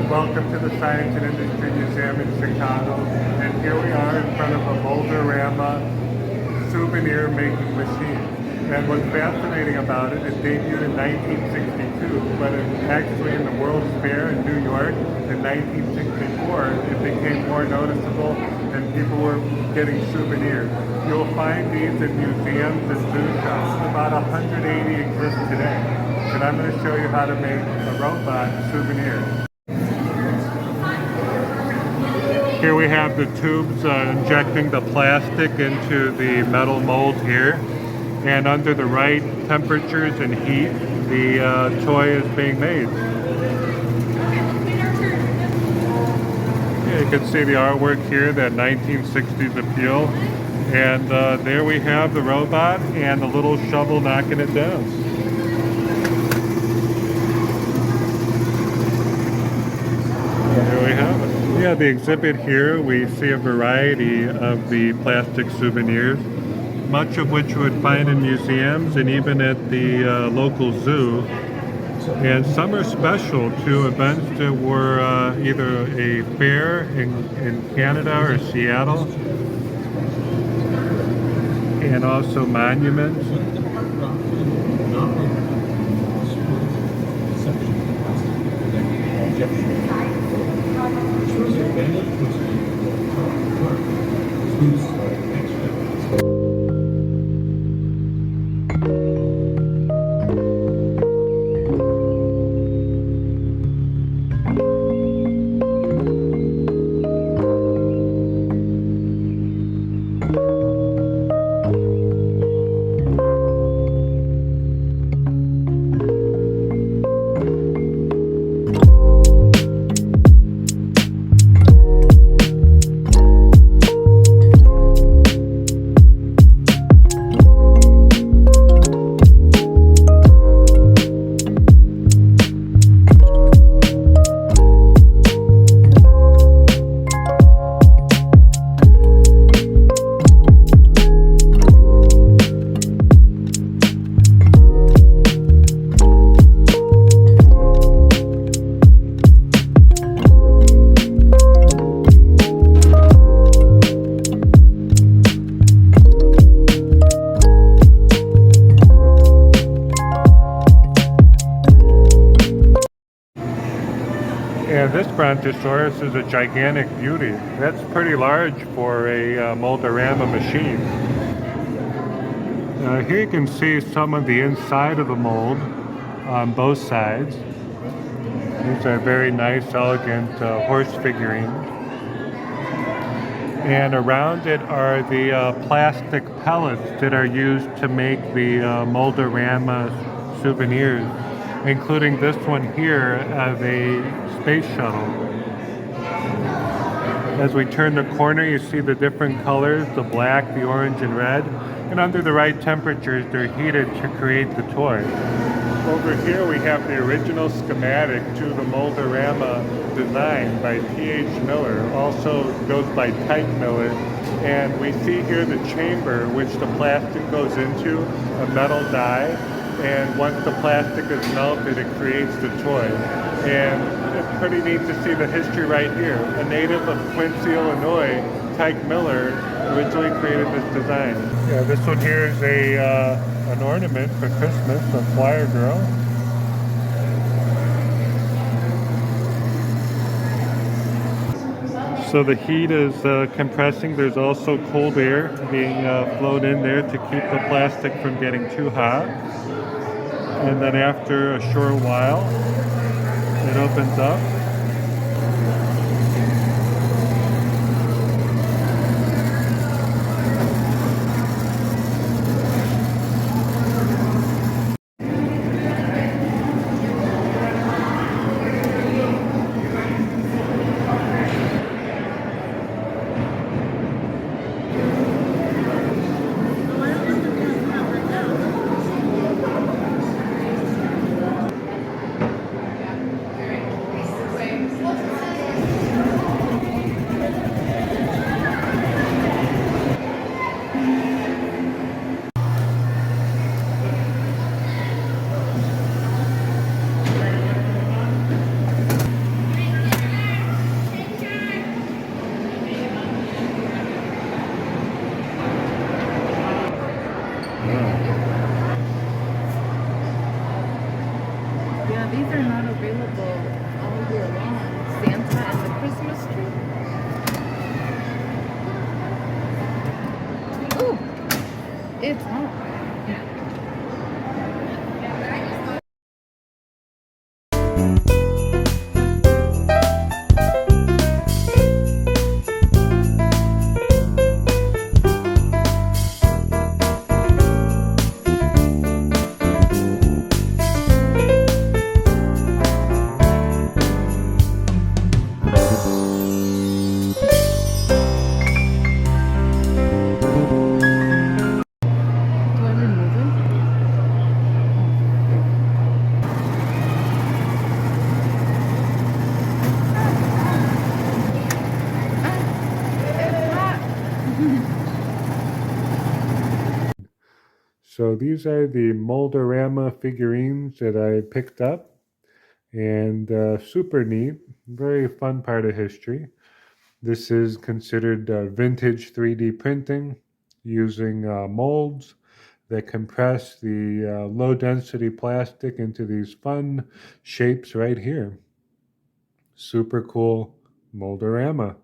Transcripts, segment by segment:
Welcome to the Science and Industry Museum in Chicago, and here we are in front of a Mold-O-Rama souvenir making machine. And what's fascinating about it, it debuted in 1962, but actually in the World's Fair in New York in 1964, it became more noticeable and people were getting souvenirs. You'll find these in museums and zoo shops. About 180 exist today. And I'm going to show you how to make a robot souvenir. Here we have the tubes injecting the plastic into the metal mold here, and under the right temperatures and heat, the toy is being made. Yeah, you can see the artwork here, that 1960s appeal, and there we have the robot and the little shovel knocking it down. There we have it. Yeah, the exhibit here, we see a variety of the plastic souvenirs, much of which you would find in museums and even at the local zoo. And some are special to events that were either a fair in Canada or Seattle, and also monuments. And this Brontosaurus is a gigantic beauty. That's pretty large for a Mold-O-Rama machine. Here you can see some of the inside of the mold on both sides. These are very nice, elegant horse figurines. And around it are the plastic pellets that are used to make the Mold-O-Rama souvenirs, including this one here of a space shuttle. As we turn the corner, you see the different colors, the black, the orange, and red. And under the right temperatures, they're heated to create the toy. Over here we have the original schematic to the Mold-O-Rama design by P.H. Miller, also goes by Tyke Miller. And we see here the chamber which the plastic goes into, a metal die. And once the plastic is melted, it creates the toy. And it's pretty neat to see the history right here. A native of Quincy, Illinois, Tyke Miller, originally created this design. Yeah, this one here is an ornament for Christmas, a flyer girl. So the heat is compressing. There's also cold air being flowed in there to keep the plastic from getting too hot. And then after a short while, it opens up. Yeah, these are not available all year long. Santa and the Christmas tree. Ooh, it's hot. Do I remove it? It's hot. So these are the Mold-O-Rama figurines that I picked up, and super neat, very fun part of history. This is considered vintage 3D printing using molds that compress the low density plastic into these fun shapes right here. Super cool Mold-O-Rama.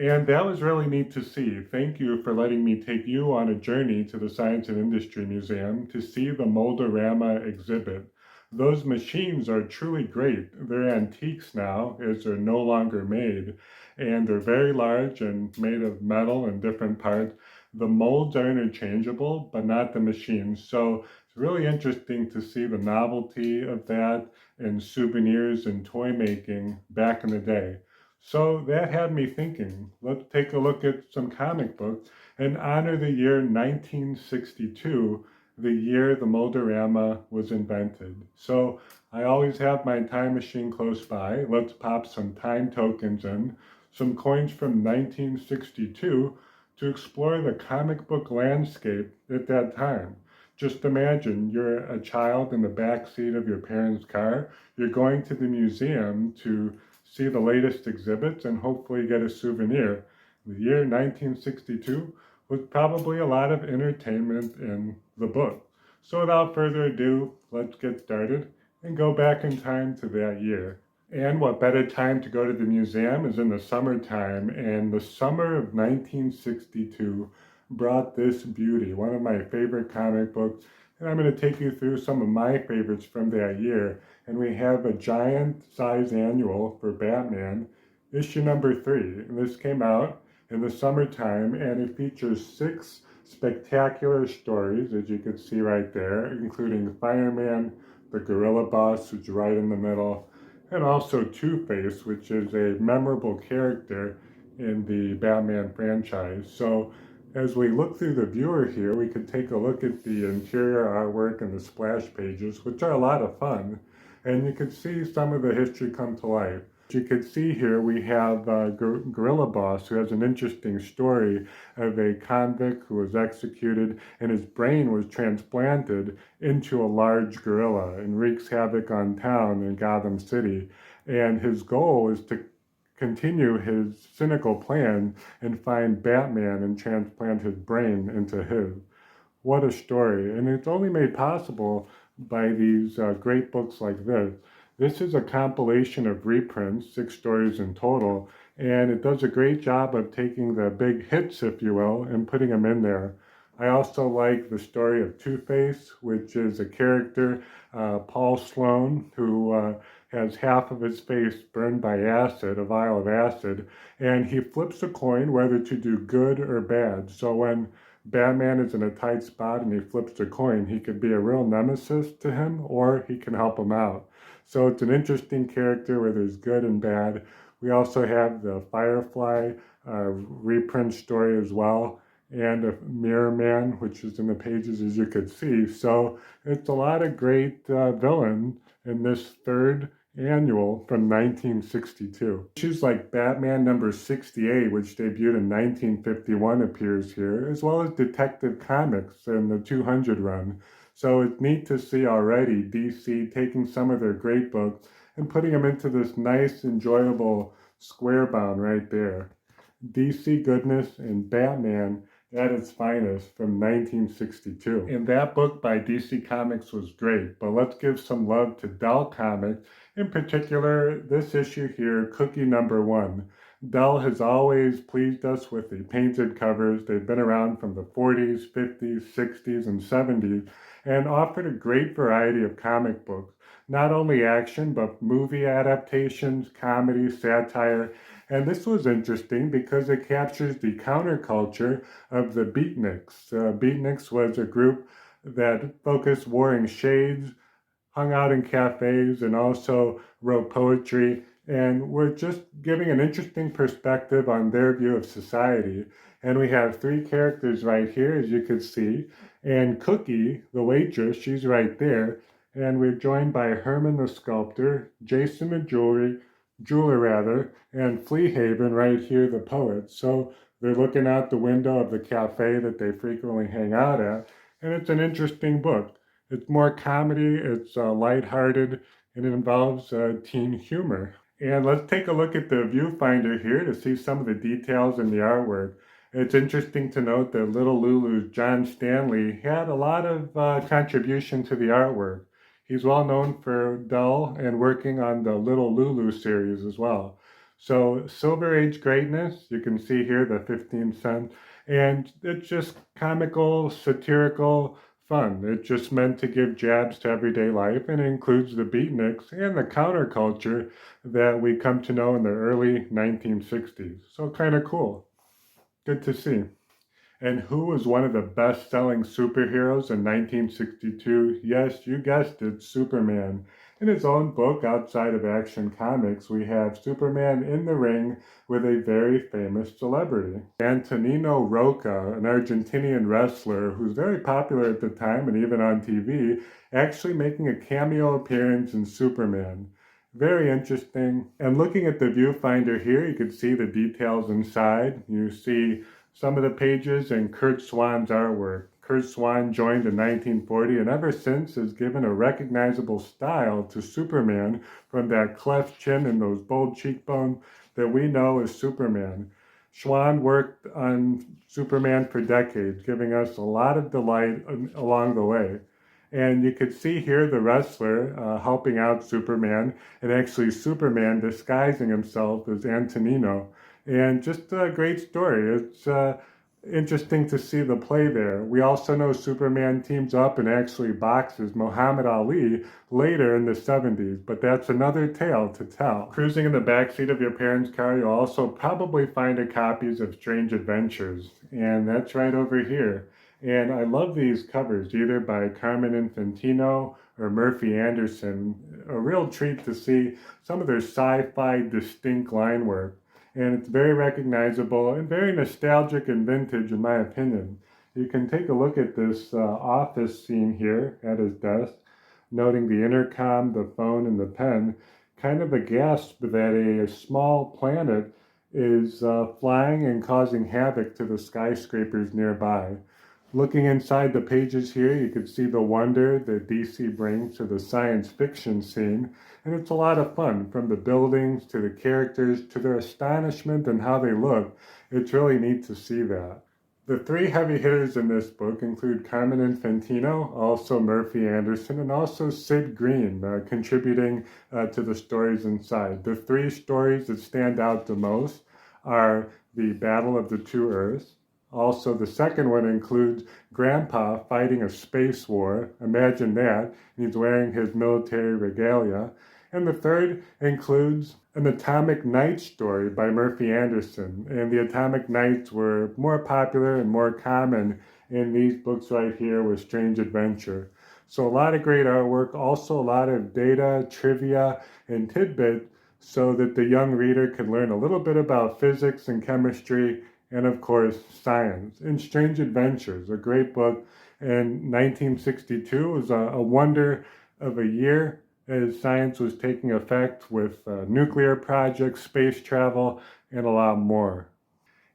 And that was really neat to see. Thank you for letting me take you on a journey to the Science and Industry Museum to see the Mold-O-Rama exhibit. Those machines are truly great. They're antiques now, as they're no longer made, and they're very large and made of metal and different parts. The molds are interchangeable, but not the machines. So it's really interesting to see the novelty of that in souvenirs and toy making back in the day. So that had me thinking, let's take a look at some comic books and honor the year 1962, the year the Mold-O-Rama was invented. So I always have my time machine close by. Let's pop some time tokens in, some coins from 1962 to explore the comic book landscape at that time. Just imagine you're a child in the back seat of your parents' car. You're going to the museum to see the latest exhibits, and hopefully get a souvenir. The year 1962 was probably a lot of entertainment in the book. So without further ado, let's get started and go back in time to that year. And what better time to go to the museum is in the summertime, and the summer of 1962 brought this beauty, one of my favorite comic books, and I'm going to take you through some of my favorites from that year. And we have a giant size annual for Batman, issue number 3. And this came out in the summertime, and it features 6 spectacular stories, as you can see right there, including Fireman, the Gorilla Boss, who's right in the middle, and also Two-Face, which is a memorable character in the Batman franchise. So as we look through the viewer here, we could take a look at the interior artwork and the splash pages, which are a lot of fun, and you can see some of the history come to life. You can see here we have Gorilla Boss, who has an interesting story of a convict who was executed and his brain was transplanted into a large gorilla and wreaks havoc on town in Gotham City. And his goal is to continue his cynical plan and find Batman and transplant his brain into his. What a story. And it's only made possible by these great books like this. This is a compilation of reprints, 6 stories in total, and it does a great job of taking the big hits, if you will, and putting them in there. I also like the story of Two-Face, which is a character, Paul Sloan, who has half of his face burned by acid, a vial of acid, and he flips a coin whether to do good or bad. So when Batman is in a tight spot and he flips a coin, he could be a real nemesis to him or he can help him out. So it's an interesting character where there's good and bad. We also have the Firefly reprint story as well, and a Mirror Man, which is in the pages as you could see. So it's a lot of great villains in this third annual from 1962. Issues like Batman number 68, which debuted in 1951, appears here, as well as Detective Comics in the 200 run. So it's neat to see already DC taking some of their great books and putting them into this nice, enjoyable square bound right there. DC goodness and Batman at its finest from 1962. And that book by DC Comics was great, but let's give some love to Dell Comics, in particular this issue here, Cookie number 1. Dell has always pleased us with the painted covers. They've been around from the 40s, 50s, 60s, and 70s, and offered a great variety of comic books. Not only action, but movie adaptations, comedy, satire, and this was interesting because it captures the counterculture of the beatniks. Beatniks was a group that focused wearing shades, hung out in cafes, and also wrote poetry. And we're just giving an interesting perspective on their view of society. And we have 3 characters right here, as you can see. And Cookie, the waitress, she's right there. And we're joined by Herman the sculptor, Jason the jeweler, and Fleahaven right here, the poet. So they're looking out the window of the cafe that they frequently hang out at, and it's an interesting book. It's more comedy, it's lighthearted, and it involves teen humor. And let's take a look at the viewfinder here to see some of the details in the artwork. It's interesting to note that Little Lulu's John Stanley had a lot of contribution to the artwork. He's well known for Dell and working on the Little Lulu series as well. So Silver Age greatness, you can see here the 15 cents, and it's just comical, satirical fun. It's just meant to give jabs to everyday life, and it includes the beatniks and the counterculture that we come to know in the early 1960s. So kind of cool. Good to see. And who was one of the best-selling superheroes in 1962? Yes, you guessed it, Superman. In his own book, outside of Action Comics, we have Superman in the ring with a very famous celebrity. Antonino Rocca, an Argentinian wrestler who's very popular at the time and even on TV, actually making a cameo appearance in Superman. Very interesting. And looking at the viewfinder here, you can see the details inside. You see some of the pages in Kurt Swan's artwork. Kurt Swan joined in 1940 and ever since has given a recognizable style to Superman, from that cleft chin and those bold cheekbones that we know as Superman. Swan worked on Superman for decades, giving us a lot of delight along the way. And you could see here the wrestler helping out Superman, and actually Superman disguising himself as Antonino. And just a great story. It's interesting to see the play there. We also know Superman teams up and actually boxes Muhammad Ali later in the 70s, but that's another tale to tell. Cruising in the backseat of your parents' car, you'll also probably find copies of Strange Adventures, and that's right over here. And I love these covers, either by Carmen Infantino or Murphy Anderson. A real treat to see some of their sci-fi distinct line work. And it's very recognizable and very nostalgic and vintage in my opinion. You can take a look at this office scene here at his desk, noting the intercom, the phone, and the pen. Kind of a gasp that a small planet is flying and causing havoc to the skyscrapers nearby. Looking inside the pages here, you can see the wonder that DC brings to the science fiction scene, and it's a lot of fun, from the buildings to the characters to their astonishment and how they look. It's really neat to see that. The 3 heavy hitters in this book include Carmen Infantino, also Murphy Anderson, and also Sid Green, contributing to the stories inside. The 3 stories that stand out the most are the Battle of the Two Earths, Also, the second one includes Grandpa fighting a space war. Imagine that. He's wearing his military regalia. And the third includes an Atomic Knight story by Murphy Anderson. And the Atomic Knights were more popular and more common in these books right here with Strange Adventure. So a lot of great artwork, also a lot of data, trivia, and tidbits so that the young reader can learn a little bit about physics and chemistry and of course science. In Strange Adventures, a great book in 1962, was a wonder of a year as science was taking effect with nuclear projects, space travel, and a lot more.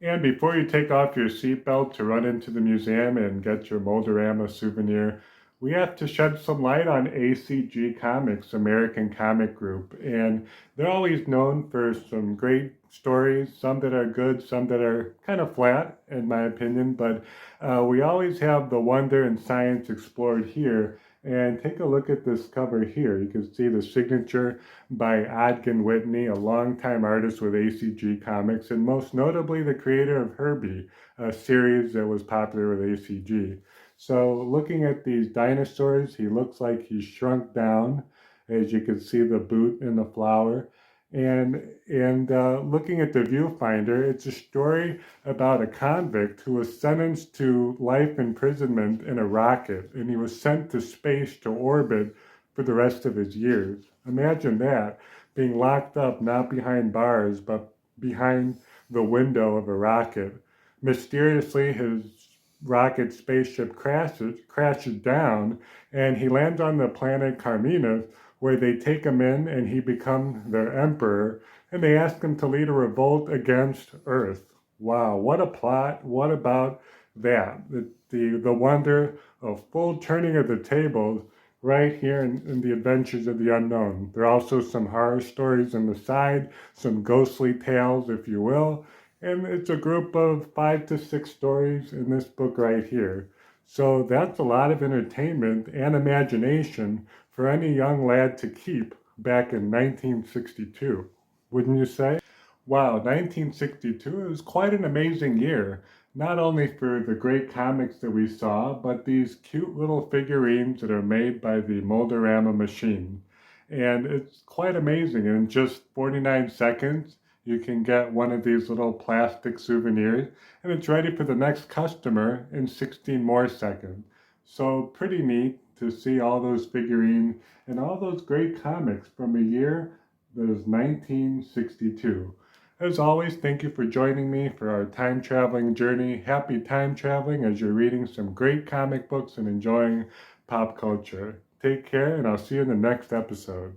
And before you take off your seatbelt to run into the museum and get your Mold-O-Rama souvenir, we have to shed some light on ACG Comics, American Comic Group. And they're always known for some great stories, some that are good, some that are kind of flat, in my opinion. But we always have the wonder and science explored here. And take a look at this cover here. You can see the signature by Ogden Whitney, a longtime artist with ACG Comics, and most notably the creator of Herbie, a series that was popular with ACG. So looking at these dinosaurs, he looks like he's shrunk down, as you can see the boot and the flower. And looking at the viewfinder, it's a story about a convict who was sentenced to life imprisonment in a rocket, and he was sent to space to orbit for the rest of his years. Imagine that, being locked up not behind bars, but behind the window of a rocket. Mysteriously, his rocket spaceship crashes down, and he lands on the planet Carmina, where they take him in and he becomes their emperor, and they ask him to lead a revolt against Earth. Wow, what a plot. What about that? The wonder of full turning of the tables right here in the Adventures of the Unknown. There are also some horror stories on the side, some ghostly tales, if you will, and it's a group of 5 to 6 stories in this book right here. So that's a lot of entertainment and imagination for any young lad to keep back in 1962, wouldn't you say? Wow, 1962 is quite an amazing year, not only for the great comics that we saw, but these cute little figurines that are made by the Mold-O-Rama machine. And it's quite amazing. In just 49 seconds, you can get one of these little plastic souvenirs, and it's ready for the next customer in 16 more seconds. So pretty neat to see all those figurines and all those great comics from a year that is 1962. As always, thank you for joining me for our time traveling journey. Happy time traveling as you're reading some great comic books and enjoying pop culture. Take care, and I'll see you in the next episode.